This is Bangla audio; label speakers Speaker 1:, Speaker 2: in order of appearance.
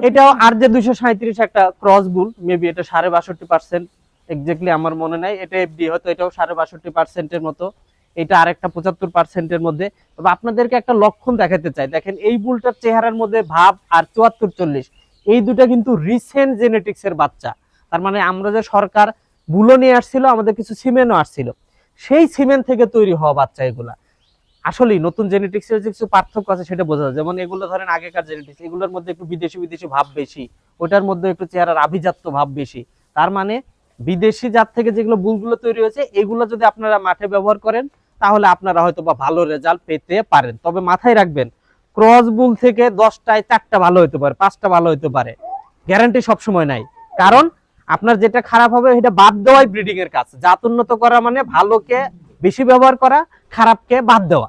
Speaker 1: এটাও আর যে 237 একটা ক্রস বুল, মেবি এটা 62.5%, এক্স্যাক্টলি আমার মনে নাই। এটা এফডি হয়তো, এটাও 62.5%-এর মতো, এটা আরেকটা 75%-এর মধ্যে। তবে আপনাদেরকে একটা লক্ষণ দেখাতে চাই, দেখেন এই বুলটার চেহারার মধ্যে ভাব আর 74-40, এই দুটা কিন্তু রিসেন্ট জেনেটিক্স এর বাচ্চা। তার মানে আমরা যে সরকার বুলো নিয়ে আসছিল, আমাদের কিছু সিমেন্টও আসছিল, সেই সিমেন্ট থেকে তৈরি হওয়া বাচ্চা এগুলা। আসলেই নতুন জেনেটিক্সের যে কিছু পার্থক্য আছে সেটা বোঝা যায়। যেমন এগুলো ধরেন আগেকার জেনেটিক্স, এগুলোর মধ্যে একটু বিদেশি বিদেশি ভাব বেশি, ওটার মধ্যে একটু চেহারার আভিজাত্য ভাব বেশি। তার মানে বিদেশি জাত থেকে যেগুলো বুলগুলো তৈরি হয়েছে, এগুলো যদি আপনারা মাঠে ব্যবহার করেন তাহলে আপনারা হয়তো বা ভালো রেজাল্ট পেতে পারেন। তবে মাথায় রাখবেন, ক্রস বুল থেকে 10টায় 4টা ভালো হতে পারে, 5টা ভালো হতে পারে, গ্যারান্টি সবসময় নাই। কারণ আপনার যেটা খারাপ হবে এটা বাদ দেওয়াই ব্রিডিং এর কাজ। জাত উন্নত করা মানে ভালোকে বেশি ব্যবহার করা, খারাপকে বাদ দেওয়া।